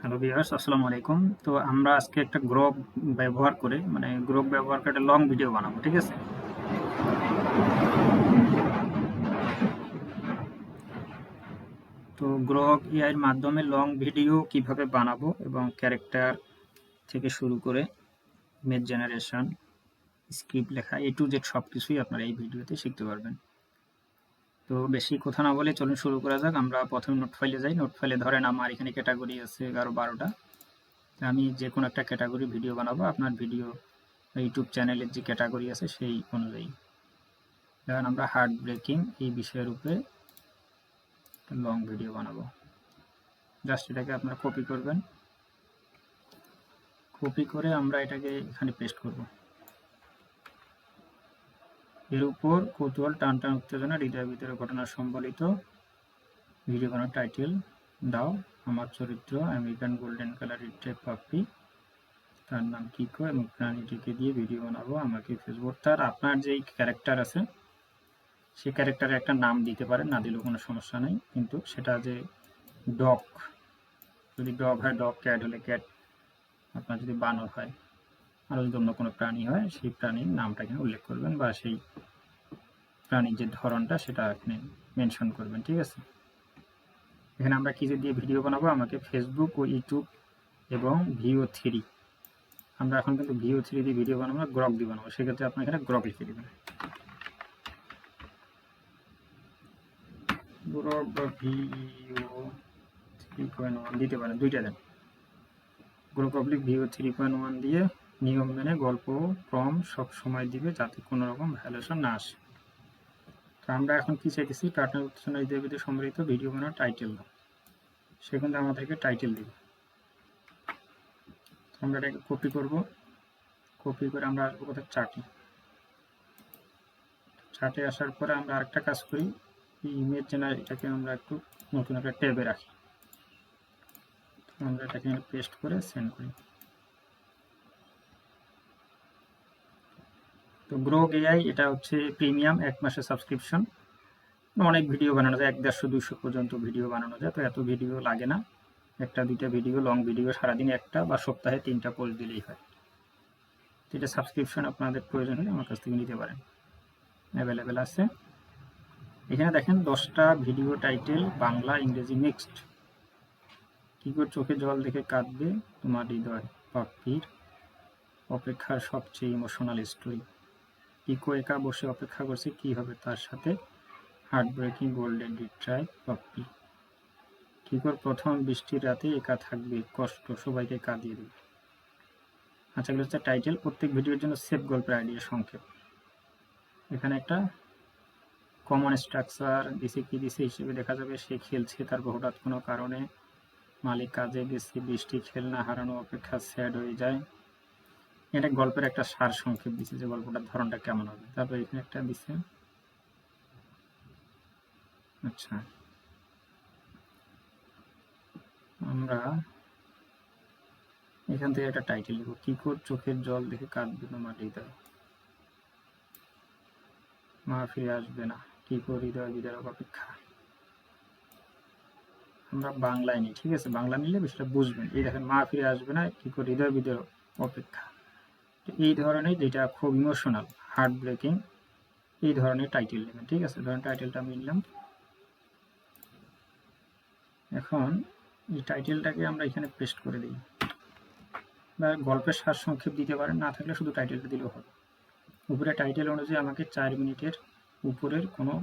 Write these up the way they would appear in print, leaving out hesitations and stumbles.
Hello viewers, আসসালামু আলাইকুম। তো আমরা আজকে একটা গ্রক ব্যবহার করে গ্রক ব্যবহার করে একটা লং ভিডিও বানাবো, ঠিক আছে? তো গ্রক এআই এর মাধ্যমে লং ভিডিও কিভাবে বানাবো এবং ক্যারেক্টার থেকে শুরু করে ইমেজ জেনারেশন, স্ক্রিপ্ট লেখা A to Z সব কিছুই আপনারা এই ভিডিওতে শিখতে পারবেন। তো বেশি কথা না বলে চলুন শুরু করা যাক। আমরা প্রথমে নোট ফাইলে যাই। নোট ফাইলে ধরেন আমার এখানে ক্যাটাগরি আছে 11-12টা। আমি যে কোনো একটা ক্যাটাগরি ভিডিও বানাবো, আপনার ভিডিও ইউটিউব চ্যানেলের যে ক্যাটাগরি আছে সেই অনুযায়ী। ধরেন আমরা হার্ট ব্রেকিং এই বিষয়ের উপরে লং ভিডিও বানাবো। জাস্ট এটাকে আপনারা কপি করবেন, কপি করে আমরা এটাকে এখানে পেস্ট করব। এর উপর কৌতূহল, টান টান উত্তেজনা, হৃদয়ের ভিতরে ঘটনা সম্বলিত ভিডিও বানানোর টাইটেল দাও। আমার চরিত্র American golden colour retrieve puppy, তার নাম কিকো এবং প্রাণীটিকে দিয়ে ভিডিও বানাবো। আমাকে ফেসবুক, তার আপনার যেই ক্যারেক্টার আছে সেই ক্যারেক্টারে একটা নাম দিতে পারেন, না দিলেও কোনো সমস্যা নেই। কিন্তু সেটা যে ডগ, যদি ডগ হয় ডগ, ক্যাট হলে ক্যাট, আপনার যদি বানর হয়, আরও যদি অন্য কোনো প্রাণী হয় সেই প্রাণীর নামটা এখানে উল্লেখ করবেন, বা সেই প্রাণীর যে ধরনটা সেটা এখানে মেনশন করবেন, ঠিক আছে? এখানে আমরা কিছু দিয়ে ভিডিও বানাবো। আমাকে ফেসবুক ও ইউটিউব এবং VO3, আমরা এখন কিন্তু VO3 দিয়ে ভিডিও বানাবো না, গ্রক দিয়ে বানাবো। সেক্ষেত্রে আপনি এখানে গ্রক লিখে দেবেন, গ্রক বা VO3.1 দিতে পারেন, দুইটা দেন। গ্রক পাবলিক VO3.1 দিয়ে নিয়ম মেনে গল্প ক্রম সব সময় দিবে, যাতে কোনো রকম ভ্যালুয়েশন না আসে। তো আমরা এখন কি চাইতেছি, টার্টনের উত্তেজনা হৃদয়বিদে সম্মিলিত ভিডিও বানানোর টাইটেল দাও। সে কিন্তু আমাদেরকে টাইটেল দিবে। আমরা এটাকে কপি করব, কপি করে আমরা আসবো কোথায়, চার্টে। চার্টে আসার পরে আমরা আরেকটা কাজ করি, ইমেজ জেনারেট, এটাকে আমরা একটু নতুন একটা ট্যাবে রাখি। আমরা এটাকে পেস্ট করে সেন্ড করি। তো গ্রক এআই এটা হচ্ছে প্রিমিয়াম, 1 মাসের সাবস্ক্রিপশন। অনেক ভিডিও বানানো যায়, 150-200 পর্যন্ত ভিডিও বানানো যায়। তো এত ভিডিও লাগে না, একটা দুইটা ভিডিও, লং ভিডিও সারাদিনে একটা বা সপ্তাহে 3টা পোস্ট দিলেই হয়। তো এটা সাবস্ক্রিপশন আপনাদের প্রয়োজন হলে আমার কাছ থেকে নিতে পারেন, অ্যাভেলেবেল আছে। এখানে দেখেন 10টা ভিডিও টাইটেল, বাংলা ইংরেজি মিক্সড। কি করে চোখে জল দেখে কাঁদবে তোমার হৃদয়, পাপ্পির অপেক্ষার সবচেয়ে ইমোশনাল স্টোরি। ইকো একা বসে অপেক্ষা করছে কি হবে তার সাথে, heart breaking golden retriever puppy. কিকোর প্রথম বৃষ্টির রাতে একা থাকবে, কষ্ট সবাইকে কাঁদিয়ে দেবে। আচ্ছা, এগুলো হচ্ছে টাইটেল। প্রত্যেক ভিডিওর জন্য সেভ গল্পের আইডিয়া সংক্ষেপ। এখানে একটা কমন স্ট্রাকচার দিছে, কি দিছে হিসেবে দেখা যাবে সে খেলছে, তারপর হঠাৎ কোনো কারণে মালিক কাজে গেছে, বৃষ্টি, খেলনা হারানো, অপেক্ষা স্যাড হয়ে যায়। এটা গল্পের একটা সার সংক্ষেপ দিছে যে গল্পটার ধরনটা কেমন হবে। তারপর এখানে একটা দিছে, আচ্ছা আমরা এখান থেকে একটা টাইটেল লিখব, কিকোর চোখের জল দেখে কাঁদবে তোমার হৃদয়, মা ফিরে আসবে না, কিকোর হৃদয় বিদারক অপেক্ষা। আমরা বাংলায় নিই, ঠিক আছে? বাংলা নিলে বিষয়টা বুঝবেন। এই দেখেন, মা ফিরে আসবে না, কিকোর হৃদয় বিদারক অপেক্ষা। এই ধরনের, যেটা খুব ইমোশনাল, হার্ট ব্রেকিং, এই ধরনের টাইটেল নেবেন, ঠিক আছে? ধরেন টাইটেলটা আমি নিলাম। এখন এই টাইটেলটাকে আমরা এখানে পেস্ট করে দিই, বা গল্পের সার সংক্ষেপ দিতে পারেন, না থাকলে শুধু টাইটেলটা দিলেও হবে। উপরে টাইটেল অনুযায়ী আমাকে 4 মিনিটের উপরের কোনো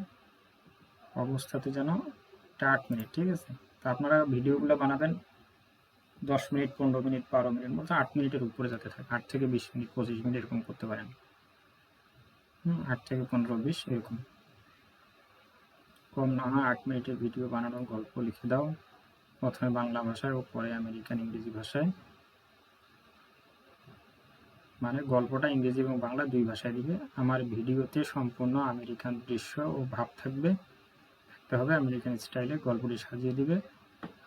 অবস্থাতে যেন 8 মিনিট, ঠিক আছে? তো আপনারা ভিডিওগুলো বানাবেন 10 মিনিট, 15 মিনিট, 12 মিনিট, বলতে 8 মিনিটের উপরে যাতে থাকে। 8 থেকে 20 মিনিট, 25 মিনিট এরকম করতে পারেন। 8 থেকে 15-20 এরকম, কম না হয়। 8 মিনিটের ভিডিও বানানোর গল্প লিখে দাও, প্রথমে বাংলা ভাষায় ও পরে আমেরিকান ইংরেজি ভাষায়। মানে গল্পটা ইংরেজি এবং বাংলা দুই ভাষায় দিবে। আমার ভিডিওতে সম্পূর্ণ আমেরিকান দৃশ্য ও ভাব থাকবে, হবে আমেরিকান স্টাইলে। গল্পটি সাজিয়ে দিবে,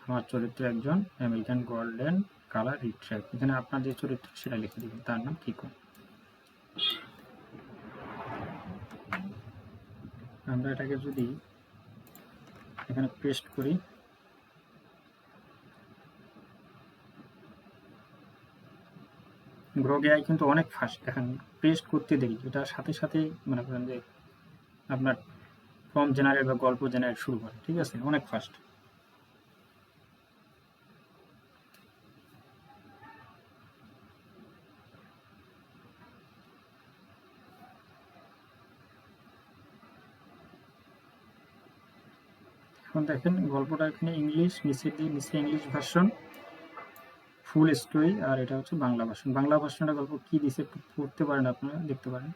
আমার চরিত্র একজন আমেরিকান গোল্ডেন কালার রিট্রিভ। এখানে আপনার যে চরিত্র সেটা লিখে দিবেন, তার নাম কিকো। আমরা এটাকে যদি এখানে পেস্ট করি, গ্রোগ এআই কিন্তু অনেক ফাস্ট, দেখেন পেস্ট করতে দেরি, এটার সাথে সাথেই মনে করেন যে আপনার প্রম্পট জেনারেট বা গল্প জেনারেট শুরু করে, ঠিক আছে, অনেক ফাস্ট। এখন দেখেন গল্পটা এখানে ইংলিশ, নিচে ইংলিশ ভার্সন, ফুল স্টোরি, আর এটা হচ্ছে বাংলা ভার্সন। বাংলা ভার্সনটা গল্প কি দিছে একটু পড়তে পারেন, আপনারা দেখতে পারেন।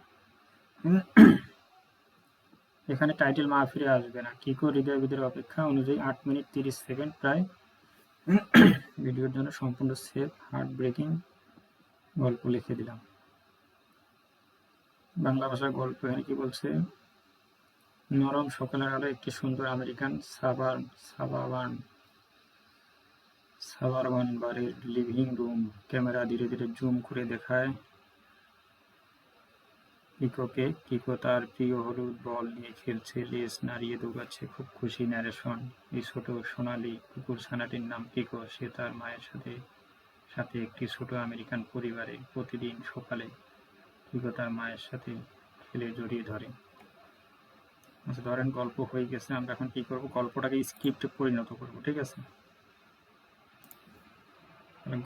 এখানে টাইটেল মাহফিরে আসবে না, কিকো হৃদয়বিদের অপেক্ষা অনুযায়ী 8 মিনিট 30 সেকেন্ড প্রায় ভিডিওর জন্য সম্পূর্ণ সেফ, হার্ট ব্রেকিং গল্প লিখে দিলাম। বাংলা ভাষার গল্প এখানে কি বলছে, নরম সকালের আলো একটি সুন্দর আমেরিকান সাবারবান বাড়ির লিভিং রুম। ক্যামেরা ধীরে ধীরে জুম করে দেখায় কিকোকে। কিকো তার প্রিয় হলুদ বল নিয়ে খেলছে, লেজ নাড়িয়ে দৌড়াচ্ছে, খুব খুশি। ন্যারেশন, এই ছোট সোনালি কুকুর ছানাটির নাম কিকো। সে তার মায়ের সাথে একটি ছোট আমেরিকান পরিবারে। প্রতিদিন সকালে কিকো তার মায়ের সাথে খেলে জড়িয়ে ধরে। আচ্ছা, ধরেন গল্প হয়ে গেছে, আমরা এখন কি করব, গল্পটাকে স্ক্রিপ্টে পরিণত করব, ঠিক আছে।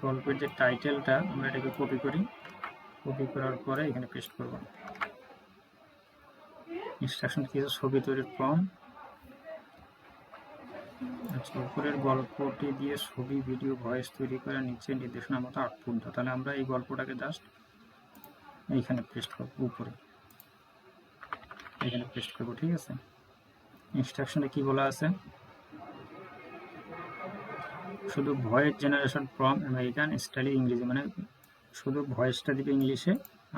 গল্পের যে টাইটেলটা, আমরা এটাকে কপি করি, কপি করার পরে এখানে পেস্ট করব। ইনস্ট্রাকশন কিছু ছবি তৈরির ফর্ম। আচ্ছা, উপরের গল্পটি দিয়ে ছবি, ভিডিও, ভয়েস তৈরি করে নিচে নির্দেশনা মতো আউটপুট দাও। তাহলে আমরা এই গল্পটাকে জাস্ট এইখানে পেস্ট করব, উপরে এখানে পেস্ট করব, ঠিক আছে। ইনস্ট্রাকশনে কি বলা আছে, শুধু ভয়েস জেনারেশন ফ্রম আমেরিকান স্টাইলে ইংরেজি, মানে শুধু ভয়েসটা দিবে ইংলিশে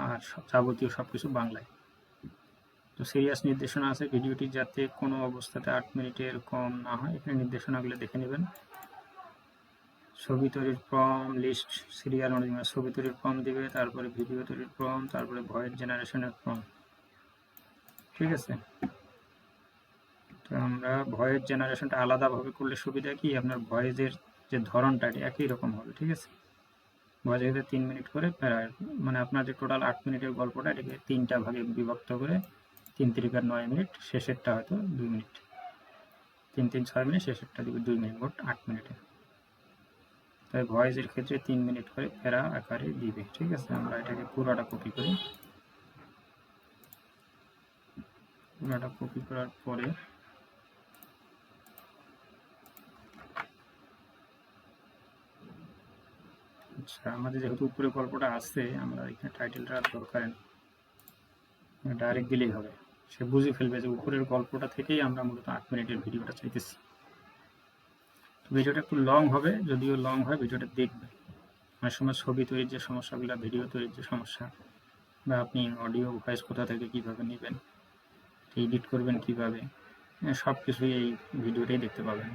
আর যাবতীয় সব কিছু বাংলায়। তো সিরিয়াস নির্দেশনা আছে, ভিডিওটি যাতে কোনো অবস্থাতে 8 মিনিটের কম না হয়, এখানে নির্দেশনাগুলো দেখে নেবেন। ছবি তৈরির ফর্ম লিস্ট, সিরিয়াল অনুযায়ী ছবি তৈরির ফর্ম দিবে, তারপরে ভিডিও তৈরির ফর্ম, তারপরে ভয়েস জেনারেশনের ফর্ম, ঠিক আছে। তো আমরা ভয়েস জেনারেশনটা আলাদাভাবে করলে সুবিধা কি, আপনার ভয়েসের যে ধরনটা এটা একই রকম হবে, ঠিক আছে। ভয়েস 3 মিনিট করে, মানে আপনার যে টোটাল 8 মিনিটের গল্পটা এটাকে 3টা ভাগে বিভক্ত করে 3 3 9 মিনিট, শেষেরটা হয়তো 2 মিনিট, 3 3 6 মিনিট, শেষেরটা দিবে 2 মিনিট, মোট 8 মিনিটে। তাই ভয়েসের ক্ষেত্রে 3 মিনিট করে প্যারা আকারে দিবে, ঠিক আছে। আমরা এটাকে পুরোটা কপি করি, পুরোটা কপি করার পরে আচ্ছা, আমাদের যেহেতু উপরে গল্পটা আছে, আমরা এখানে টাইটেলটা দরকার নেই, ডাইরেক্ট দিলেই হবে, সে বুঝে ফেলবে যে উপরের গল্পটা থেকেই আমরা মূলত 8 মিনিটের ভিডিওটা চাইতেছি। ভিডিওটা একটু লং হবে, যদিও লং হয় ভিডিওটা দেখবে। অনেক সময় ছবি তৈরির যে সমস্যাগুলো, ভিডিও তৈরির যে সমস্যা, বা আপনি অডিও ভয়েস কোথা থেকে কীভাবে নেবেন, এডিট করবেন কীভাবে, সব কিছুই এই ভিডিওটাই দেখতে পাবেন।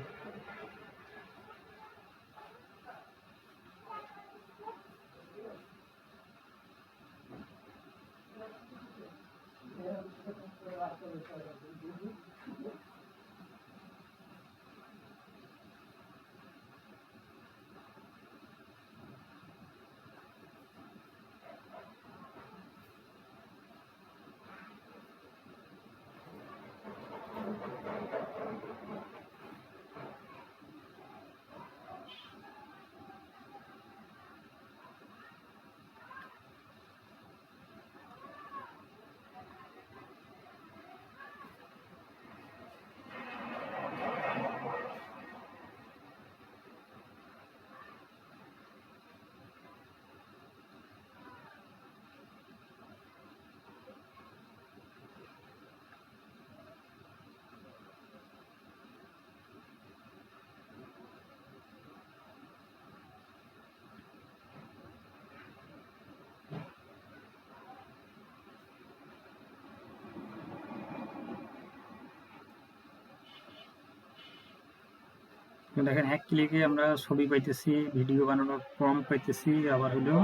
দেখেন এক ক্লিকে আমরা ছবি পাইতেছি, ভিডিও বানানোর প্রম্পট পাইতেছি, আবার হলেও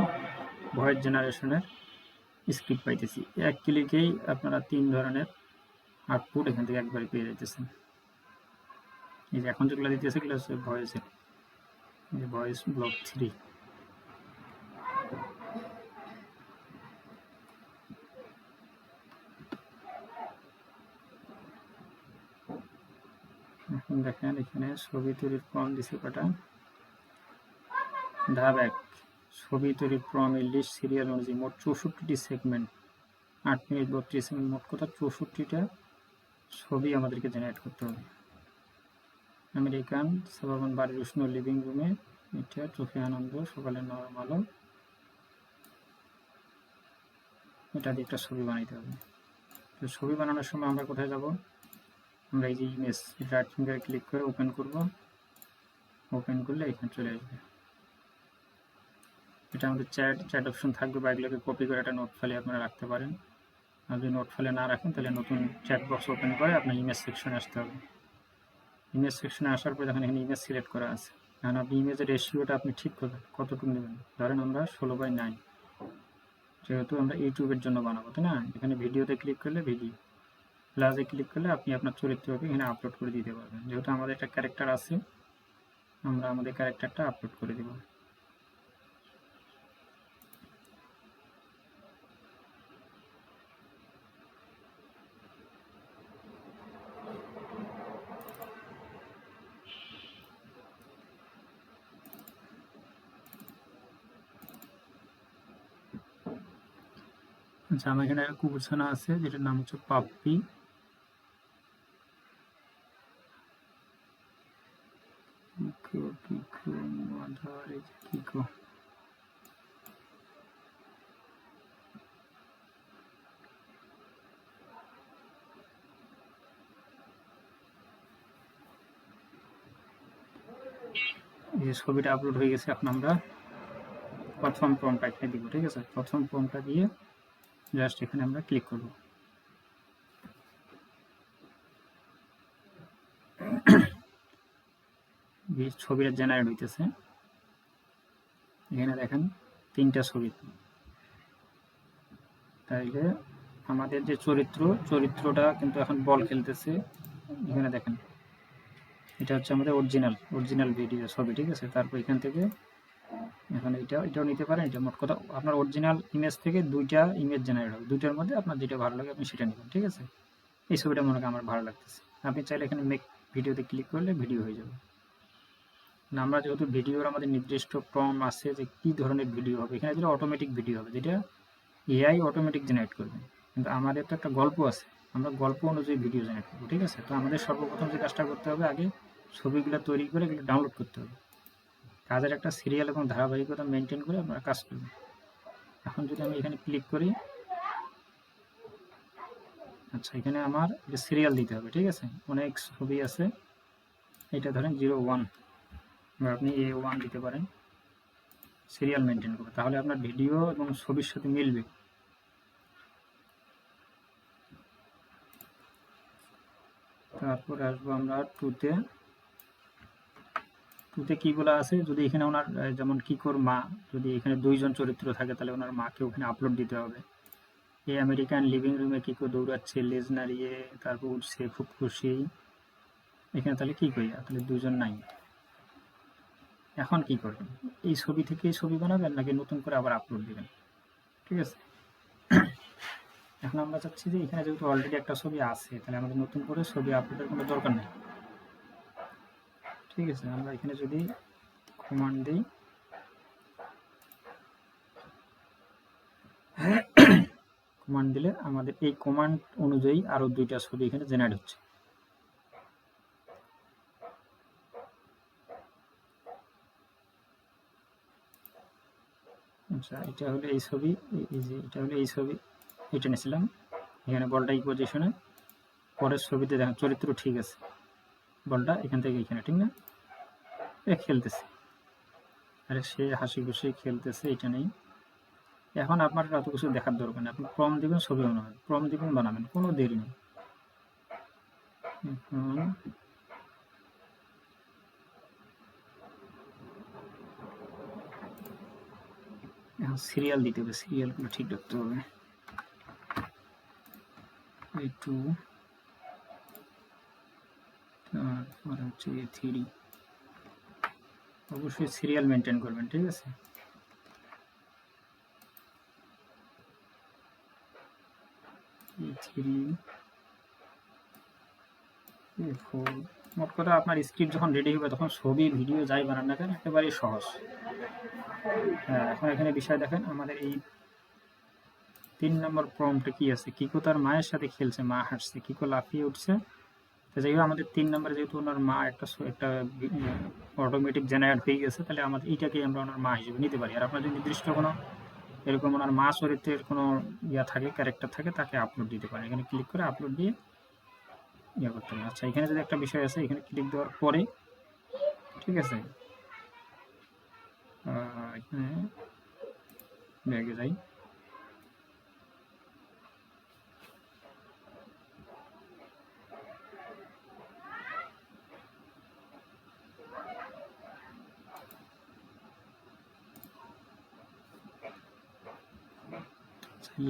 ভয়েস জেনারেশনের স্ক্রিপ্ট পাইতেছি। এক ক্লিকেই আপনারা 3 ধরনের আউটপুট এখান থেকে একবারে পেয়ে যাইতেছেন। এই যে এখন যেগুলো দিতেছে এগুলো হচ্ছে ভয়েসের, ভয়েস ব্লক 3। দেখেন এখানে ছবি তৈরির ফর্ম দিছে কটা, ধাপ 1 ছবি তৈরির ফর্ম লিস্ট সিরিয়াল অনুযায়ী মোট 64টি সেগমেন্ট 8 মিনিট 32 সেকেন্ড, মোট কথা 64টা ছবি আমাদেরকে জেনারেট করতে হবে। আমেরিকান সাবান বাড়ির উষ্ণ লিভিং রুমে, এটা চোখে আনন্দ সকালে নরম আলো, এটা দিয়ে একটা ছবি বানাইতে হবে। তো ছবি বানানোর সময় আমরা কোথায় যাব, আমরা এই যে ইমেজ রাইট ফিঙ্গারে ক্লিক করে ওপেন করব, ওপেন করলে এখানে চলে আসবে। এটা আমাদের চ্যাট অপশন থাকবে, বা এগুলোকে কপি করে একটা নোট ফাইলে আপনারা রাখতে পারেন। আর যদি নোট ফাইলে না রাখেন তাহলে নতুন চ্যাট বক্স ওপেন করে আপনার ইমেজ সেকশনে আসতে হবে। ইমেজ সেকশনে আসার পর দেখেন এখানে ইমেজ সিলেক্ট করা আছে। এখন আপনি ইমেজের রেশিওটা আপনি ঠিক করবেন কতটুকু নেবেন। ধরেন আমরা 16:9, যেহেতু আমরা ইউটিউবের জন্য বানাবো, তাই না? এখানে ভিডিওতে ক্লিক করলে ভিডিও, প্লাসে ক্লিক করলে আপনি আপনার চরিত্রকে এখানে আপলোড করে দিতে পারবেন। যেহেতু আমাদের একটা ক্যারেক্টার আছে, আমরা আমাদের ক্যারেক্টারটা আপলোড করে দেব। আচ্ছা, আমার এখানে কুকুরছানা আছে যেটার নাম হচ্ছে পাপ্পি। এই ছবিটা আপলোড হয়ে গেছে। এখন আমরা প্রথম ফর্মটা এখানে দিব, ঠিক আছে? প্রথম ফর্মটা দিয়ে জাস্ট এখানে আমরা ক্লিক করব। ছবিটা জেনারেট হইতেছে। এখানে দেখেন 3টা ছবি। তাইলে আমাদের যে চরিত্রটা কিন্তু এখন বল খেলতেছে। এখানে দেখেন এটা হচ্ছে আমাদের অরিজিনাল ভিডিও ছবি, ঠিক আছে? তারপর এখান থেকে এখন এটাও নিতে পারেন। এটা মোট কথা আপনার অরিজিনাল ইমেজ থেকে 2টা ইমেজ জেনারেট হবে। 2টার মধ্যে আপনার যেটা ভালো লাগে আপনি সেটা নেবেন, ঠিক আছে? এই ছবিটা মনে করেন আমার ভালো লাগতেছে, আপনি চাইলে এখানে মেক ভিডিওতে ক্লিক করলে ভিডিও হয়ে যাবে। না, আমরা যেহেতু ভিডিওর আমাদের নির্দিষ্ট ফর্ম আছে যে কী ধরনের ভিডিও হবে, এখানে যেটা অটোমেটিক ভিডিও হবে, যেটা এআই অটোমেটিক জেনারেট করবে। কিন্তু আমাদের তো একটা গল্প আছে, আমরা গল্প অনুযায়ী ভিডিও জেনারেট করবো, ঠিক আছে? তো আমাদের সর্বপ্রথম যে কাজটা করতে হবে, আগে ছবিগুলো তৈরি করে এগুলো ডাউনলোড করতে হবে। কাজের একটা সিরিয়াল এবং ধারাবাহিকতা মেনটেন করে আপনারা কাজ করবেন। এখন যদি আমি এখানে ক্লিক করি, আচ্ছা এখানে আমার এটা সিরিয়াল দিতে হবে, ঠিক আছে? অনেক ছবি আছে, এটা ধরেন 01 বা আপনি A1 দিতে পারেন, সিরিয়াল মেনটেন করবে, তাহলে আপনার ভিডিও এবং ছবির সাথে মিলবে। তারপরে আসবো আমরা টুতে কীগুলো আছে, যদি এখানে ওনার যেমন কিকোর মা, যদি এখানে 2জন চরিত্র থাকে তাহলে ওনার মাকে ওখানে আপলোড দিতে হবে। এই আমেরিকান লিভিং রুমে কিকো দৌড়াচ্ছে, লেজ নাড়িয়ে, তারপর উঠছে খুব খুশি, এখানে তাহলে কি করি, তাহলে 2জন নাই। এখন কি করবেন, এই ছবি থেকে এই ছবি বানাবেন নাকি নতুন করে আবার আপলোড দিবেন, ঠিক আছে? এখন আমরা চাচ্ছি যে এখানে যেহেতু অলরেডি একটা ছবি আছে, তাহলে আমাদের নতুন করে ছবি আপলোডের কোনো দরকার নেই, ঠিক আছে? আমরা এখানে যদি কমান্ড দিই, কমান্ড দিলে আমাদের এই কমান্ড অনুযায়ী আরো 2টা ছবি এখানে জেনারেট হচ্ছে। আচ্ছা, এটা হলো এই ছবি, এই যে এটা হলো এই ছবি, এটা নিয়েছিলাম, এখানে বলটা এই পজিশনে, পরের ছবিতে দেখেন চরিত্র ঠিক আছে, বলটা এখান থেকে এখানে, ঠিক না? খেলতেছে, আরে সে হাসি খুশি খেলতেছে, এটা নেই। এখন আপনার এত কিছু দেখার দরকার নেই, আপনি প্রম দিবেন, ছবি বানাবেন, প্রম দিবেন, বানাবেন, কোনো দেরি নেই। এখন সিরিয়াল দিতে হবে, সিরিয়ালগুলো ঠিক রাখতে হবে। A2, তারপরে হচ্ছে A3, অবশ্যই সিরিয়াল মেনটেন করবেন, ঠিক আছে? A3, A4, মোট কথা আপনার স্ক্রিপ্ট যখন রেডি হবে তখন ছবি ভিডিও যাই বানান না কেন একেবারেই সহজ। হ্যাঁ, এখন এখানে বিষয় দেখেন আমাদের এই 3 নম্বর প্রম্পটে কি আছে, কিকো তার মায়ের সাথে খেলছে, মা হাসছে, কিকো লাফিয়ে উঠছে। তো যাই হোক আমাদের 3 নম্বরে যেহেতু ওনার মা একটা অটোমেটিক জেনারেট হয়ে গেছে, তাহলে আমাদের এইটাকে আমরা ওনার মা হিসেবে নিতে পারি। আর আপনার যদি নির্দিষ্ট কোনো এরকম ওনার মা চরিত্রের কোনো থাকে, ক্যারেক্টার থাকে, তাকে আপলোড দিতে পারেন। এখানে ক্লিক করে আপলোড দিয়ে করতে হবে। আচ্ছা, এখানে যদি একটা বিষয় আছে, এখানে ক্লিক দেওয়ার পরে ঠিক আছে, এখানে ব্যাগে যাই,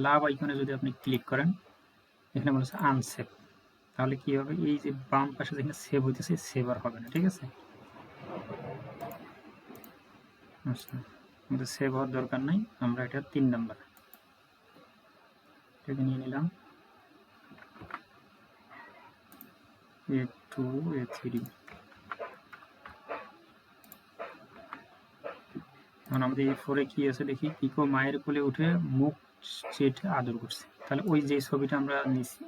লাভ আইকনে যদি আপনি ক্লিক করেন, এখানে বলেছে আনসেভ, তাহলে কি হবে, এই যে বাম পাশে যেখানে সেভ হইতেছে সেভ আর হবে না। ঠিক আছে, আচ্ছা আমাদের সেভ হওয়ার দরকার নাই, আমরা এটা 3 নাম্বার এটাকে নিয়ে নিলাম, A2 A3। এখন আমাদের A4 কি আছে দেখি, কিকো মায়ের কোলে উঠে মুখ চেটে আদর করছে। তাহলে ওই যে ছবিটা আমরা নিচ্ছি,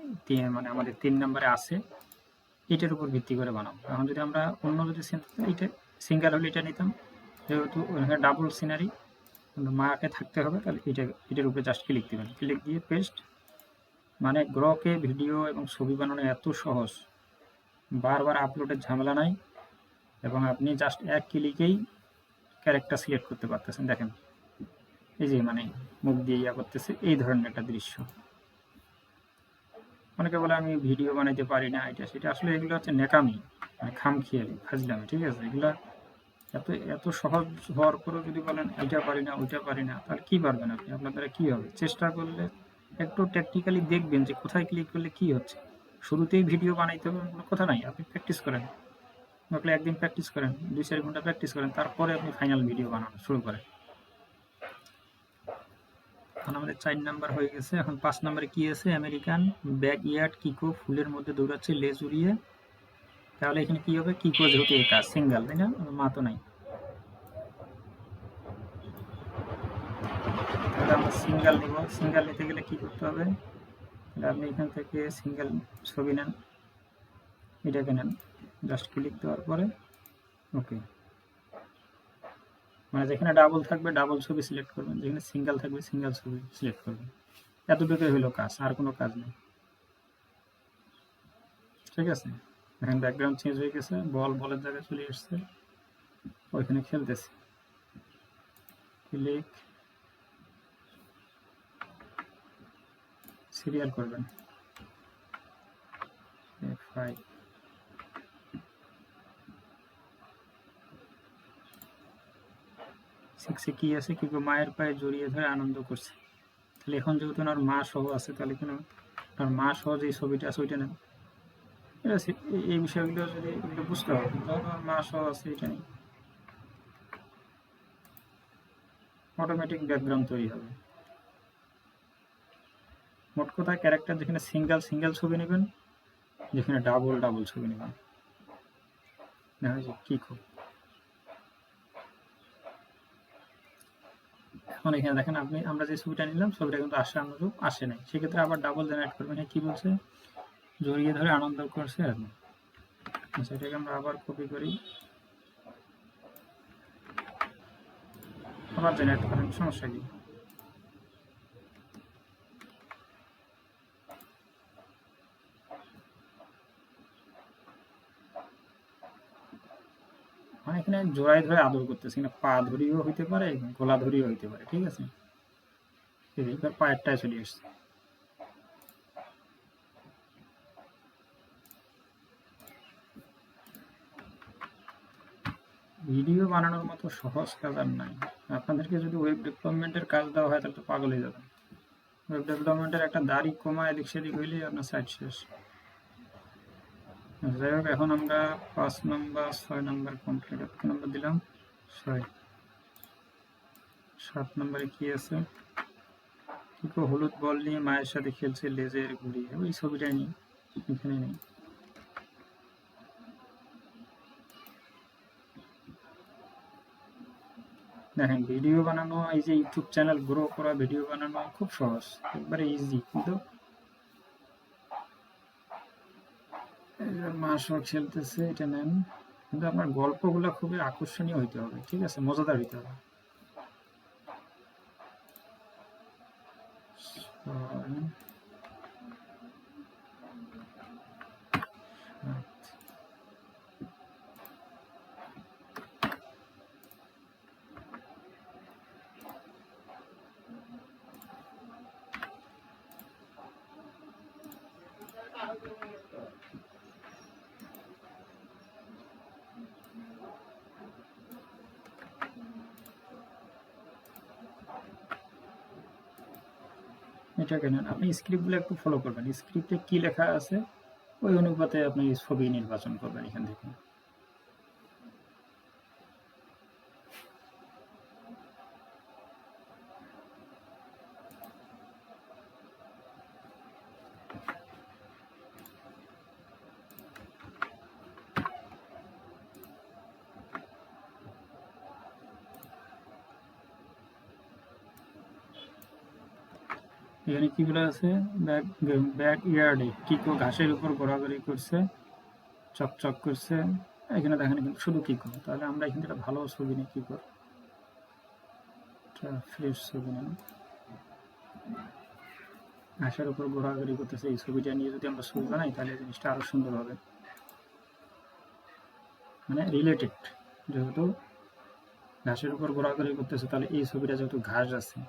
মানে আমাদের 3 নম্বরে আছে, এটার উপর ভিত্তি করে বানাবো। এখন যদি আমরা অন্য যদি এটা সিঙ্গেল হলে এটা নিতাম, যেহেতু ওখানে ডাবল সিনারি মাকে থাকতে হবে, তাহলে এটার উপরে জাস্ট ক্লিক দিবেন, ক্লিক দিয়ে পেস্ট। মানে গ্রকে ভিডিও এবং ছবি বানানো এত সহজ, বারবার আপলোডের ঝামেলা নাই, এবং আপনি জাস্ট এক ক্লিকেই ক্যারেক্টার সিলেক্ট করতে পারতেছেন। দেখেন এই যে মানে মুখ দিয়ে করতেছে, এই ধরনের একটা দৃশ্য। অনেকে বলে আমি ভিডিও বানাইতে পারি না, এটা সেটা, আসলে এগুলো হচ্ছে নেকামি, মানে খামখেয়ালি, ফাজলামি। ঠিক আছে, এগুলা এত এত সহজ হওয়ার পরেও যদি বলেন এটা পারি না ওইটা পারি না, তাহলে কি পারবেন আপনি? আপনার দ্বারা কী হবে? চেষ্টা করলে একটু টেকনিক্যালি দেখবেন যে কোথায় ক্লিক করলে কি হচ্ছে। শুরুতেই ভিডিও বানাইতে হবে কোনো কথা নাই, আপনি প্র্যাকটিস করেন, নকলে একদিন প্র্যাকটিস করেন, 2-4 ঘন্টা প্র্যাকটিস করেন, তারপরে আপনি ফাইনাল ভিডিও বানানো শুরু করেন। এখন আমাদের 4 নাম্বার হয়ে গেছে। এখন 5 নাম্বারে কি আছে, আমেরিকান ব্যাকইয়ার্ড কিকো ফুলের মধ্যে দৌড়াচ্ছে লেজ উড়িয়ে। তাহলে এখানে কি হবে, কিকো যেহেতু একা সিঙ্গেল, তাই না, মা তো নাই, তাহলে আমরা সিঙ্গেল নিব। সিঙ্গেল নিতে গেলে কি করতে হবে, তাহলে আপনি এখান থেকে সিঙ্গেল ছবি নেন, এটাকে নেন, জাস্ট ক্লিক দেওয়ার পরে ওকে। মানে যেখানে ডাবল থাকবে ডাবল ছবি সিলেক্ট করবেন, যেখানে সিঙ্গেল থাকবে সিঙ্গেল ছবি সিলেক্ট করবেন। এতটুকুই হলো কাজ, আর কোনো কাজ নেই। ঠিক আছে, এখন ব্যাকগ্রাউন্ড চেঞ্জ হয়ে গেছে, বলের জায়গায় চলে এসছে, ওইখানে খেলতেছে, ক্লিক, সিরিয়াল করবেন F5। সিক্সে কি আছে, কিকো মায়ের পায়ে জড়িয়ে ধরে আনন্দ করছে। তাহলে এখন যেহেতু ওনার মা সহ আছে, তাহলে কেন ওনার মা সহ যে ছবিটা আছে ওইটা নেন। এই বিষয়গুলো যদি এগুলো বুঝতে হবে, তাহলে ওনার মা সহ আছে এটা নেই, অটোমেটিক ব্যাকগ্রাউন্ড তৈরি হবে। মোট কথা ক্যারেক্টার যেখানে সিঙ্গেল সিঙ্গেল ছবি নেবেন, যেখানে ডাবল ডাবল ছবি নেবেন। দেখা যায় কি খুব, এখন এখানে দেখেন আমরা যে ছবিটা নিলাম, ছবিটা কিন্তু আসে অনুরূপ আসে নাই, সেক্ষেত্রে আবার ডাবল জেনারেট করবেন। কি বলছে, জড়িয়ে ধরে আনন্দ করছে আর কি। আচ্ছা, এটাকে আমরা আবার কপি করি, আবার জেনারেট করেন, সমস্যা কি? মানে এখানে জোড়ায় ধরে আদর করতেছি না, পা ধরিও হইতে পারে, গলা ধরিও হইতে পারে। ঠিক আছে, এবার পায়েরটায় চলে আসছে। ভিডিও বানানোর মতো সহজ কাজ আর নাই। আপনাদেরকে যদি ওয়েব ডেভেলপমেন্টের কাজ দেওয়া হয় তাহলে তো পাগল হয়ে যাবেন। ওয়েব ডেভেলপমেন্টের একটা দাড়ি কমা এদিক সেদিক হইলেই আপনার সাইট শেষ। যাই হোক, এখন আমরা 5 নম্বর 6 নম্বর কমপ্লিট। কত নম্বর দিলাম, 6। 7 নম্বরে কি আছে, কিকো হলুদ বল নিয়ে মায়ের সাথে খেলছে লেজের ঘুরিয়ে, ওই ছবিটাই নিই, এখানে নেই। দেখেন ভিডিও বানানো, এই যে ইউটিউব চ্যানেল গ্রো করা, ভিডিও বানানো খুব সহজ, একবারে ইজি। কিন্তু মাসও খেলতেছে, এটা নেন। কিন্তু আপনার গল্পগুলো খুবই আকর্ষণীয় হইতে হবে, ঠিক আছে, মজাদার হইতে হবে। এটা কেন, আপনি স্ক্রিপ্টগুলো একটু ফলো করবেন, স্ক্রিপ্টে কি লেখা আছে ওই অনুপাতে আপনি ছবি নির্বাচন করবেন এখান থেকে। এখানে কিগুলো আছে, ব্যাক ইয়ার্ডে কিকো ঘাসের উপর ঘোরাঘুরি করছে, চকচক করছে। এখানে দেখেন কিন্তু শুধু কিকো, তাহলে আমরা এখান থেকে ভালো ছবি নিই, কিকো ফ্রেশ ছবি নেন। ঘাসের উপর ঘোরাঘুরি করতেছে, এই ছবিটা নিয়ে যদি আমরা ছবি বানাই তাহলে জিনিসটা আরো সুন্দর হবে, মানে রিলেটেড। যেহেতু ঘাসের উপর ঘোরাঘুরি করতেছে, তাহলে এই ছবিটা যেহেতু ঘাস আছে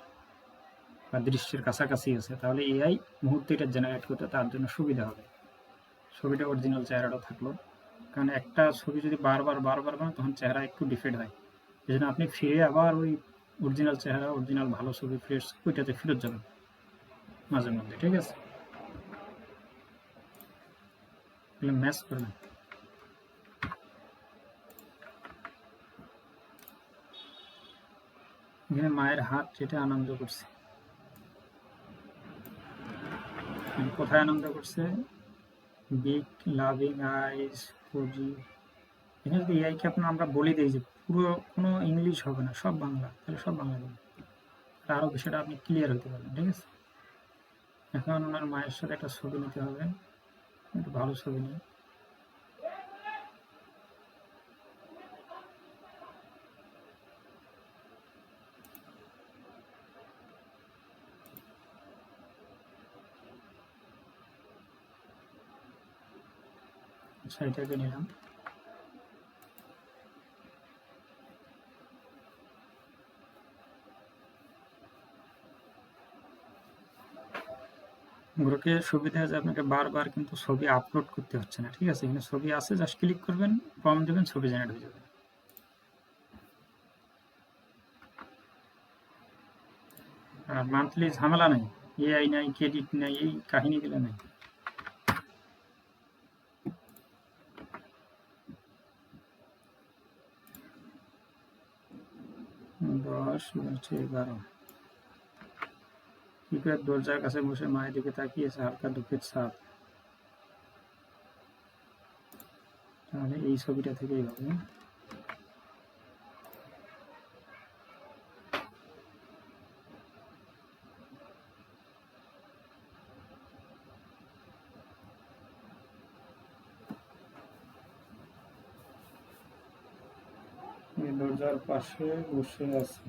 বা দৃশ্যের কাছাকাছি আছে, তাহলে এআই মুহূর্তে এটা জেনারেট করতে তার জন্য সুবিধা হবে। ছবিটা অরিজিনাল চেহারাটা থাকলো, কারণ একটা ছবি যদি বারবার বানান তখন চেহারা একটু ডিফেক্ট হয়। এই জন্য আপনি ফিরে আবার ওই অরিজিনাল চেহারা, অরিজিনাল ভালো ছবি, ফ্রেশ ওইটাতে ফেরত যাবেন মাঝে মধ্যে, ঠিক আছে। ম্যাচ করবেন। এখানে মায়ের হাত যেটা আনন্দ করছে, কোথায় আনন্দ করছে, বিগ লাভিং আইস ফুজি। এখানে যদি এআইকে আমরা বলে দিই যে পুরো কোনো ইংলিশ হবে না, সব বাংলা, তাহলে সব বাংলা দেবেন, আরও বিষয়টা আপনি ক্লিয়ার হতে পারবেন, ঠিক আছে। এখন ওনার মায়ের সাথে একটা ছবি নিতে হবে, একটু ভালো ছবি নিই। আচ্ছা, এটাকে নিলাম। গ্রোকে সুবিধা আছে, আপনাকে বারবার কিন্তু ছবি আপলোড করতে হচ্ছে না, ঠিক আছে। এখানে ছবি আছে, জাস্ট ক্লিক করবেন, প্রম্পট দেবেন, ছবি জেনারেট হয়ে যাবে। আর মান্থলি ঝামেলা নেই, এআই নাই, ক্রেডিট নাই, এই কাহিনীগুলো নেই। দশ 11 কি করে দরজার কাছে বসে মায়ের দিকে তাকিয়েছে, হালকা দুঃখের ছাপ। তাহলে এই ছবিটা থেকেই হবে। দরজার পাশে বসে আছে।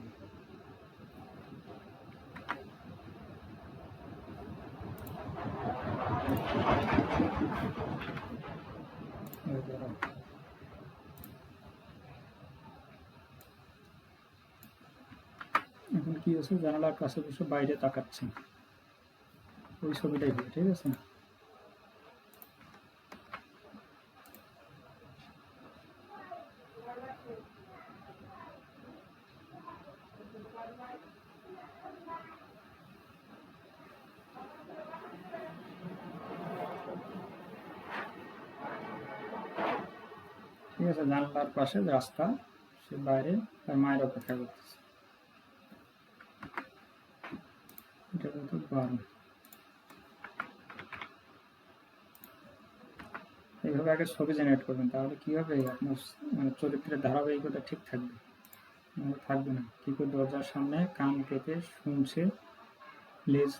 এখন কি আছে, জানালার কাছে বসে বাইরে তাকাচ্ছেন, ওই ছবিটাই হবে, ঠিক আছে। ঠিক আছে, জানলার পাশে রাস্তা, সে বাইরে তার মায়ের অপেক্ষা করতেছে। এটা কত 12। এইভাবে আগে ছবি জেনারেট করবেন, তাহলে কি হবে, আপনার মানে চরিত্রের ধারাবাহিকতা ঠিক থাকবে। থাকবে না, কিন্তু দরজার সামনে কান পেতে শুনছে, লেজ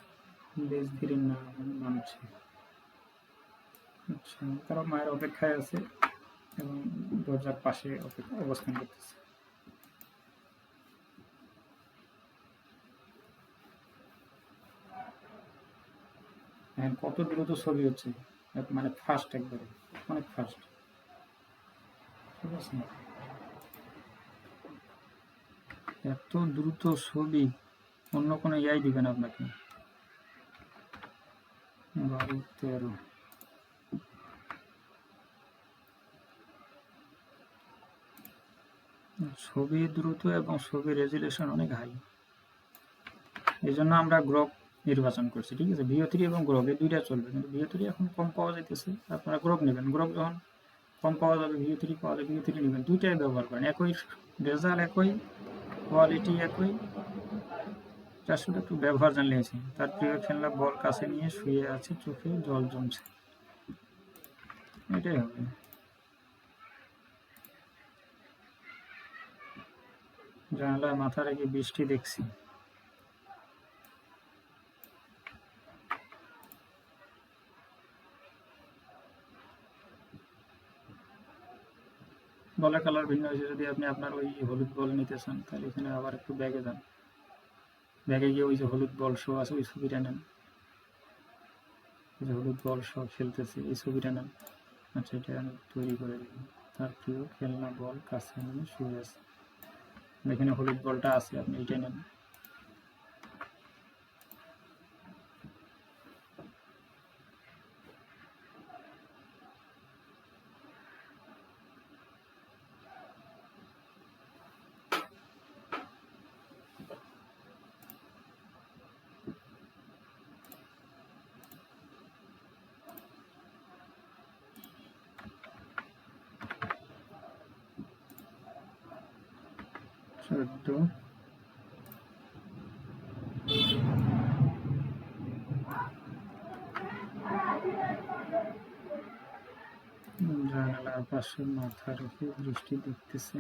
লেজ ধীরে না নামছে। আচ্ছা, তারা মায়ের অপেক্ষায় আছে এবং দরজার পাশে অবস্থান করতেছে। হ্যাঁ, কত দ্রুত ছবি হচ্ছে, মানে ফাস্ট, একবারে অনেক ফাস্ট। ঠিক আছে, এত দ্রুত ছবি অন্য কোনো ইয়াই দিবে না আপনাকে। 12-13 ছবি দ্রুত এবং ছবি রেজুলেশন অনেক হাই। এই জন্য আমরা গ্রক নির্বাচন করছি। ঠিক আছে, ভিও3 এবং গ্রক এই দুইটা চলবে, কিন্তু ভিও3 এখন কম পাওয়া যাইতেছে, আপনারা গ্রক নেবেন। গ্রক যখন কম পাওয়া যাবে, ভিও3 পাওয়া যাবে, ভিও3 নেবেন। দুইটাই ব্যবহার করেন, একই রেজাল্ট, একই কোয়ালিটি, একই। তার সাথে একটু ব্যবহার জানলে আছে। তার প্রিয় খেলনা বল কাছে নিয়ে শুয়ে আছে, চোখে জল জমছে, এটাই হবে। জানালায় মাথা রেখে বৃষ্টি দেখছি। বলের কালার ভিন্ন হয়েছে। যদি আপনি আপনার ওই হলুদ বল নিতে চান, তাহলে এখানে আবার একটু ব্যাগে যান, ব্যাগে গিয়ে ওই যে হলুদ বল শো আছে ওই ছবিটা নেন। যে হলুদ বল শো খেলতেছে এই ছবিটা নেন। আচ্ছা, এটা আমি তৈরি করে দিই। তার প্রিয় খেলনা বল কাছে নিয়ে শুয়ে আছে, এখানে হলুদ বলটা আছে, আপনি এইটা নেন। চোদ্দ, জানালার পাশে মাথা রেখে বৃষ্টি দেখতেছে।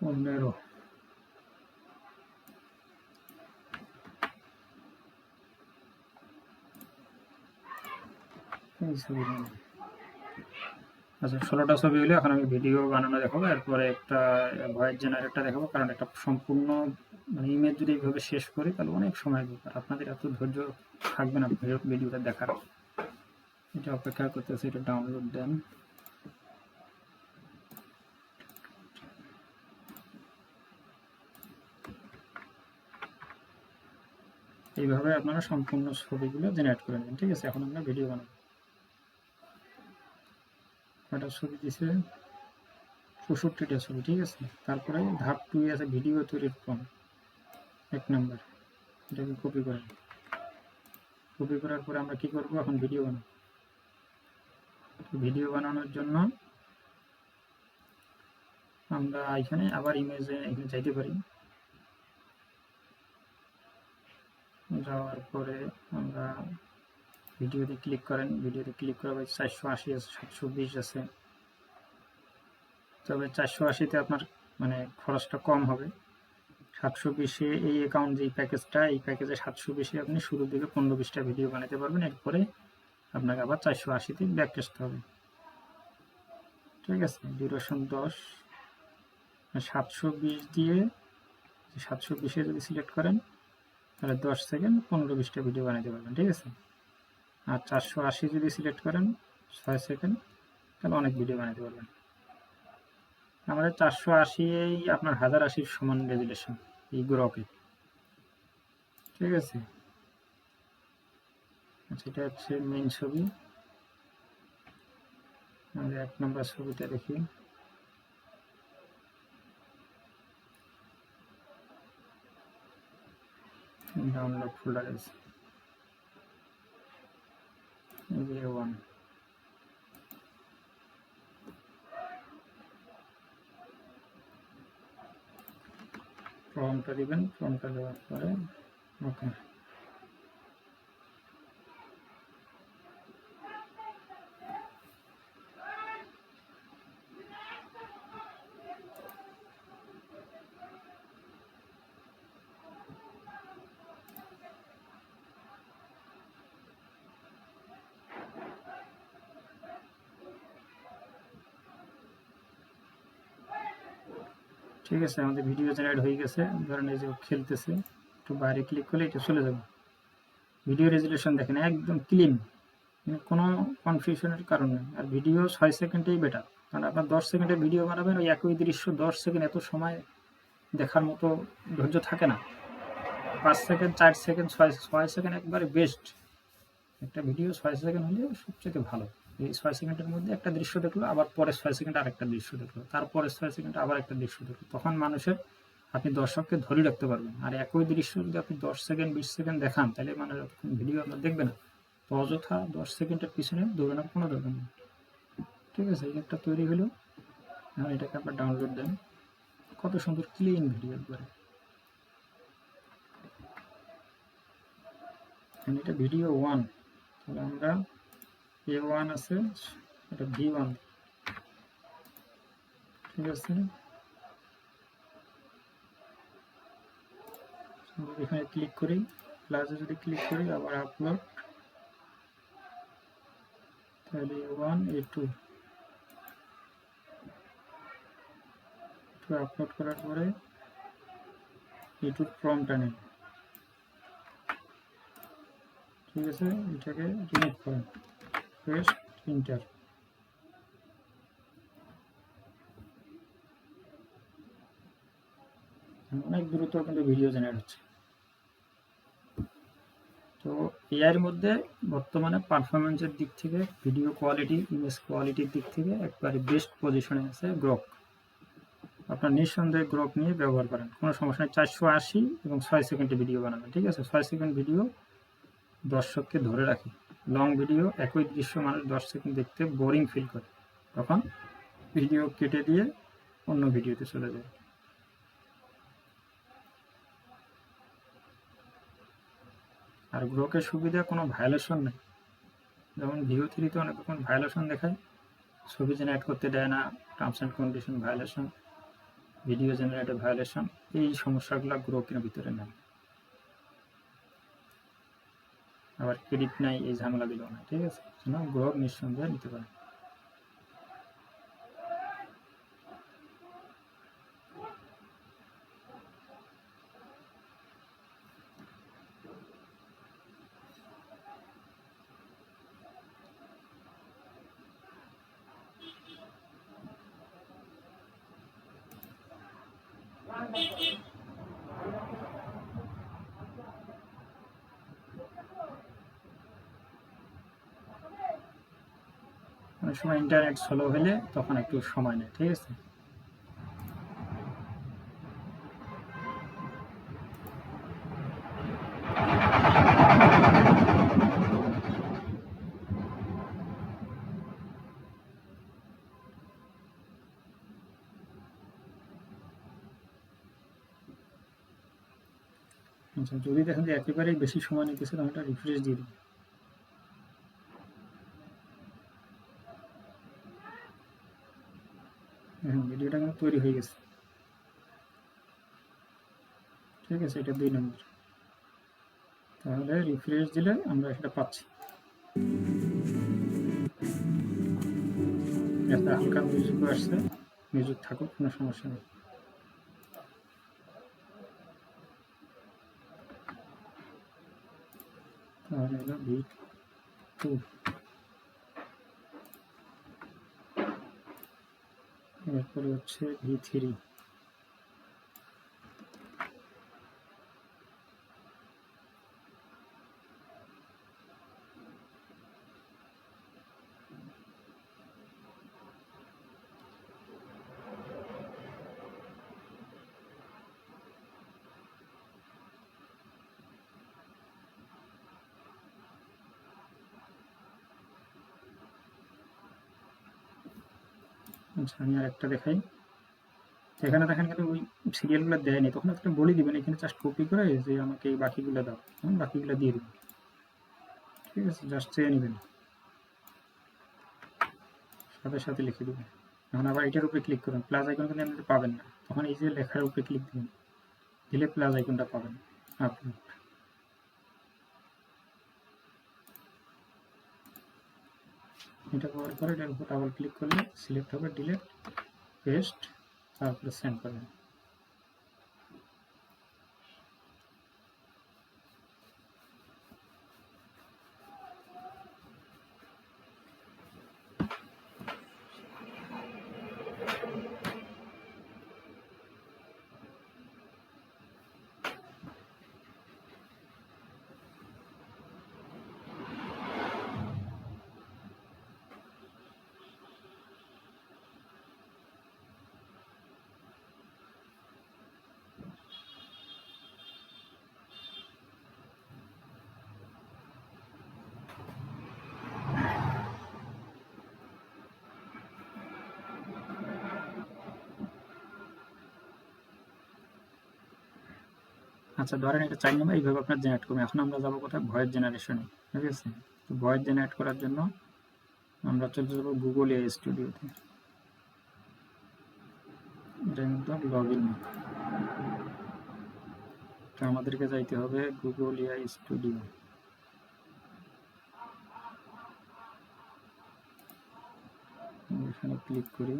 পনেরো, এই ছবি নেন। আচ্ছা, 16টা ছবি হলে এখন আমি ভিডিও বানানো দেখাবো, এরপরে একটা ভয়েস জেনারেটর দেখাবো। কারণ একটা সম্পূর্ণ মানে ইমেজ যদি এইভাবে শেষ করি তাহলে অনেক সময় দরকার, আপনাদের এত ধৈর্য থাকবে না ভিডিওটা দেখার। এটা অপেক্ষা করতেছে, এটা ডাউনলোড দেন। এইভাবে আপনারা সম্পূর্ণ ছবিগুলো জেনারেট করে নেবেন। ঠিক আছে, এখন আমরা ভিডিও বানাবো। কয়টা ছবি দিছে? 65টা ছবি। ঠিক আছে, তারপরে ধাপ 2 আছে ভিডিও তৈরির ফর্ম, 1 নাম্বার। এটাকে কপি করেন। কপি করার পরে আমরা কি করব, এখন ভিডিও বানাবো। ভিডিও বানানোর জন্য আমরা এখানে আবার ইমেজে এখানে যাইতে পারি। যাওয়ার পরে আমরা ভিডিওতে ক্লিক করেন। ভিডিওতে ক্লিক করার পরে 480 আছে, 720 আছে। তবে 480-তে আপনার মানে খরচটা কম হবে। 720-এ এই অ্যাকাউন্ট যে প্যাকেজটা, এই প্যাকেজে 720-এ আপনি শুরুর দিকে 15-20টা ভিডিও বানাতে পারবেন। এরপরে আপনাকে আবার 480-তে ব্যাক আসতে হবে। ঠিক আছে, ডিউরেশন 10, 720 দিয়ে 720-এ যদি সিলেক্ট করেন তাহলে 10 সেকেন্ড 15-20টা ভিডিও বানাতে পারবেন। ঠিক আছে, আর 480 যদি সিলেক্ট করেন 6 সেকেন্ড, তাহলে অনেক ভিডিও বানাতে পারবেন। আমাদের 480-এই আপনার 1080-র সমান রেজুলেশন এই গ্রকে। ঠিক আছে, আচ্ছা, এটা হচ্ছে মেইন ছবি। আমরা 1 নম্বর ছবিটা দেখি। ডাউনলোড ফোল্ডার আছে A1 ফর্মটা দিবেন, ফর্মটা দেওয়ার পরে ওকে ঠিক আছে, আমাদের ভিডিও জেনারেট হয়ে গেছে। ধরেন এই যে খেলতেছে, একটু বাইরে ক্লিক করলে এটা চলে যাবে। ভিডিও রেজুলেশন দেখেন একদম ক্লিন, কোনো কনফিউশনের কারণ নেই। আর ভিডিও 6 সেকেন্ডেই বেটার, কারণ আপনার 10 সেকেন্ডের ভিডিও বানাবেন, ওই একই দৃশ্য 10 সেকেন্ড এত সময় দেখার মতো ধৈর্য থাকে না। 5 সেকেন্ড, 4 সেকেন্ড, 6 সেকেন্ড একবারে বেস্ট। একটা ভিডিও 6 সেকেন্ড হলে সবচেয়ে ভালো। এই 6 সেকেন্ডের মধ্যে একটা দৃশ্য দেখলো, আবার পরে 6 সেকেন্ড আরেকটা দৃশ্য দেখলো, তারপরে 6 সেকেন্ড আবার একটা দৃশ্য দেখলো, তখন মানুষের আপনি দর্শককে ধরে রাখতে পারবেন। আর একই দৃশ্য যদি আপনি 10 সেকেন্ড 20 সেকেন্ড দেখান, তাহলে মানুষ ভিডিও আপনার দেখবে না। তো অযথা 10 সেকেন্ডের পিছনে দৌড়ানোর কোনো দরকার নেই। ঠিক আছে, এই একটা তৈরি হলো। এখন এটাকে আপনার ডাউনলোড দেন। কত সুন্দর ক্লিন ভিডিও একবারে। এটা ভিডিও 1, তাহলে আমরা A1 আছে, এটা V1। ঠিক আছে, এখানে ক্লিক করি, প্লাসে যদি ক্লিক করি, আবার আপলোড, তাহলে A1 A2 আপলোড করার পরে A2 ফর্মটা নেই। ঠিক আছে, এটাকে রিমুভ করেন, পেস্ট, ইন্টার। অনেক দ্রুত কিন্তু ভিডিও জেনারেট হচ্ছে। তো এআইয়ের মধ্যে বর্তমানে পারফরমেন্সের দিক থেকে, ভিডিও কোয়ালিটি, ইমেজ কোয়ালিটির দিক থেকে একবারে বেস্ট পজিশনে আছে গ্রক। আপনার নিঃসন্দেহে গ্রক নিয়ে ব্যবহার করেন, কোনো সমস্যা নেই। 480 এবং 6 সেকেন্ডে ভিডিও বানাবেন। ঠিক আছে, 6 সেকেন্ড ভিডিও দর্শককে ধরে রাখে। লং ভিডিও একই দৃশ্য মানুষ 10 সেকেন্ড দেখতে বোরিং ফিল করে, তখন ভিডিও কেটে দিয়ে অন্য ভিডিওতে চলে যায়। আর গ্রোকের সুবিধা কোনো ভায়োলেশন নেই। যেমন Veo3-তে অনেক রকম ভায়োলেশন দেখায়, ছবি জেনারেট করতে দেয় না, terms and condition violation, video জেনারেটে ভায়োলেশন, এই সমস্যাগুলো গ্রোকের ভিতরে নেই। আবার ক্রেডিট নাই, এই ঝামেলাগুলো নাই। ঠিক আছে, গ্রোক নিঃসন্দেহে নিতে পারে। অনেক সময় ইন্টারনেট স্লো হলে তখন একটু সময় নেয়। ঠিক আছে, আচ্ছা, যদি দেখেন যে একেবারেই বেশি সময় নিতেছে, তখন এটা রিফ্রেশ দিয়ে দিন। দেখেন ভিডিওটা কিন্তু তৈরি হয়ে গেছে। ঠিক আছে, এটা 2 নম্বর। তাহলে রিফ্রেশ দিলে আমরা সেটা পাচ্ছি। একটা হালকা মিউজিকও আসছে, মিউজিক থাকুক, কোনো সমস্যা নেই। তাহলে হলো V2, এরপরে হচ্ছে V3। আচ্ছা, আমি আর একটা দেখাই। এখানে দেখেন কিন্তু ওই সিরিয়ালগুলো দেয়নি, তখন একটা বলে দিবেন এখানে জাস্ট কপি করে যে আমাকে এই বাকিগুলো দাও, বাকিগুলো দিয়ে দেবেন। ঠিক আছে, জাস্ট চেয়ে নেবেন, সাথে সাথে লিখে দেবেন। এখন আবার এটার উপরে ক্লিক করুন, প্লাস আইকন কিন্তু আপনি পাবেন না, তখন এই যে লেখার উপরে ক্লিক দিবেন, দিলে প্লাস আইকনটা পাবেন। আপলোড, এটা পাওয়ার পরে এটার উপর ডাবল ক্লিক করলে সিলেক্ট হবে, ডিলিট, পেস্ট, তারপরে সেন্ড করবেন। আচ্ছা, ধরেন এটা 4 নম্বর, এইভাবে আপনার জেনারেট করবেন। এখন আমরা যাবো কোথায়, ভয়েস জেনারেশনে। ঠিক আছে, তো ভয়েস জেনারেট করার জন্য আমরা চলে যাবো গুগল এআই স্টুডিওতে। এটা কিন্তু লগ ইন, তো আমাদেরকে যাইতে হবে গুগল এআই স্টুডিও। এখানে ক্লিক করি,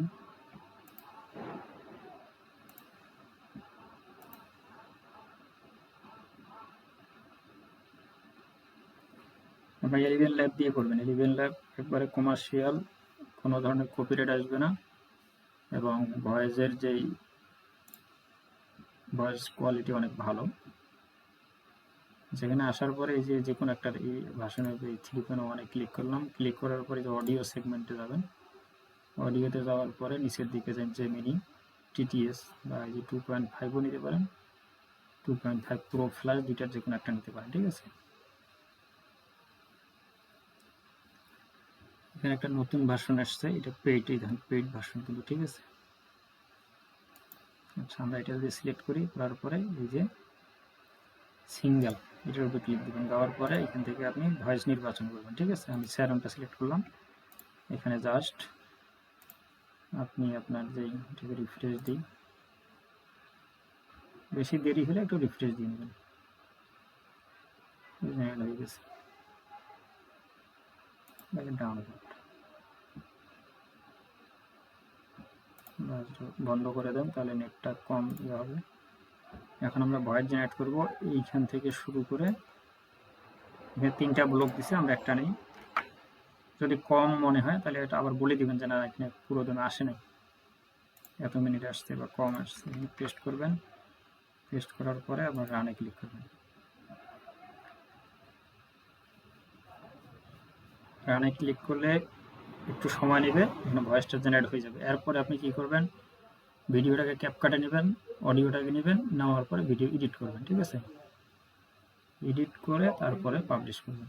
আপনার এলিভেন ল্যাব দিয়ে করবেন। এলিভেন ল্যাব একবারে কমার্শিয়াল, কোনো ধরনের কপিরাইট আসবে না, এবং ভয়েসের যেই ভয়েস কোয়ালিটি অনেক ভালো। যেখানে আসার পরে এই যে কোনো একটা এই ভাষণের এই 3.1-এ ক্লিক করলাম, ক্লিক করার পরে যে অডিও সেগমেন্টে যাবেন, অডিওতে যাওয়ার পরে নিচের দিকে যান জেমিনি, টিটিএস বা এই যে 2.5ও নিতে পারেন, 2.5 প্রো ফ্ল্যাশ, দুইটার যে কোনো একটা নিতে পারেন। ঠিক আছে, এখানে একটা নতুন ভার্সন আসছে, এটা পেইড, এই ধরনের পেইড ভার্সন কিন্তু। ঠিক আছে, আচ্ছা, আমরা এটা যদি সিলেক্ট করি, করার পরে এই যে সিঙ্গেল, এটার উপরে ক্লিক দেবেন, দেওয়ার পরে এখান থেকে আপনি ভয়েস নির্বাচন করবেন। ঠিক আছে, আমি স্যারনটা সিলেক্ট করলাম, এখানে জাস্ট আপনি আপনার যেই এটাকে রিফ্রেশ দিই, বেশি দেরি হলে একটু রিফ্রেশ দিয়ে নেবেন, হয়ে গেছে। ডাউনলোড বন্ধ করে দেন, তাহলে নেটটা কম ইয়ে হবে। এখন আমরা ভয়েস জেনারেট করব, এইখান থেকে শুরু করে এখানে 3টা ব্লক দিছে, আমরা একটা নেই। যদি কম মনে হয় তাহলে এটা আবার বলে দিবেন যে না, এখানে পুরো দিনে আসে নাই, এত মিনিট আসছে বা কম আসছে। পেস্ট করবেন, পেস্ট করার পরে আবার রানে ক্লিক করবেন। রানে ক্লিক করলে একটু সময় নেবে, এখানে ভয়েসটা জেনারেট হয়ে যাবে। এরপরে আপনি কি করবেন, ভিডিওটাকে ক্যাপকাটে নেবেন, অডিওটাকে নেবেন, নেওয়ার পরে ভিডিও এডিট করবেন। ঠিক আছে, এডিট করে তারপরে পাবলিশ করবেন।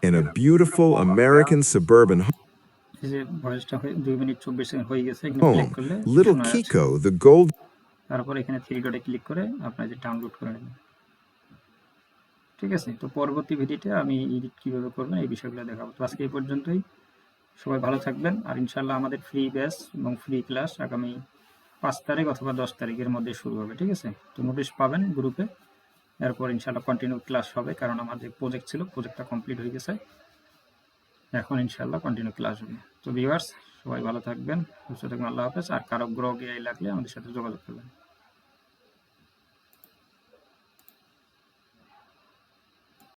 in a beautiful American suburban এই যে ভয়েসটা 2 মিনিট 24 সেকেন্ড হয়ে গেছে, এখানে ক্লিক home. করলে Little শোনা যাচ্ছে। Kiko, the gold তারপর এখানে 3 ডটে ক্লিক করে আপনারা যে ডাউনলোড করে নেবেন। ঠিক আছে, তো পরবর্তী ভিডিওতে আমি এডিট কিভাবে করবেন এই বিষয়গুলো দেখাবো। তো আজকে এই পর্যন্তই, সবাই ভালো থাকবেন। আর ইনশাল্লাহ আমাদের ফ্রি ব্যাচ এবং ফ্রি ক্লাস আগামী 5 তারিখ অথবা 10 তারিখের মধ্যে শুরু হবে। ঠিক আছে, তো নোটিশ পাবেন গ্রুপে। এরপর ইনশাল্লাহ কন্টিনিউ ক্লাস হবে, কারণ আমাদের প্রজেক্ট ছিল, প্রজেক্টটা কমপ্লিট হয়ে গেছে, এখন ইনশাল্লাহ কন্টিনিউ ক্লাস হবে। তো ভিউয়ার্স সবাই ভালো থাকবেন, সুস্থ থাকবেন, আল্লাহ হাফেজ। আর কারো গ্রহ গিয়ে লাগলে আমাদের সাথে যোগাযোগ করবেন।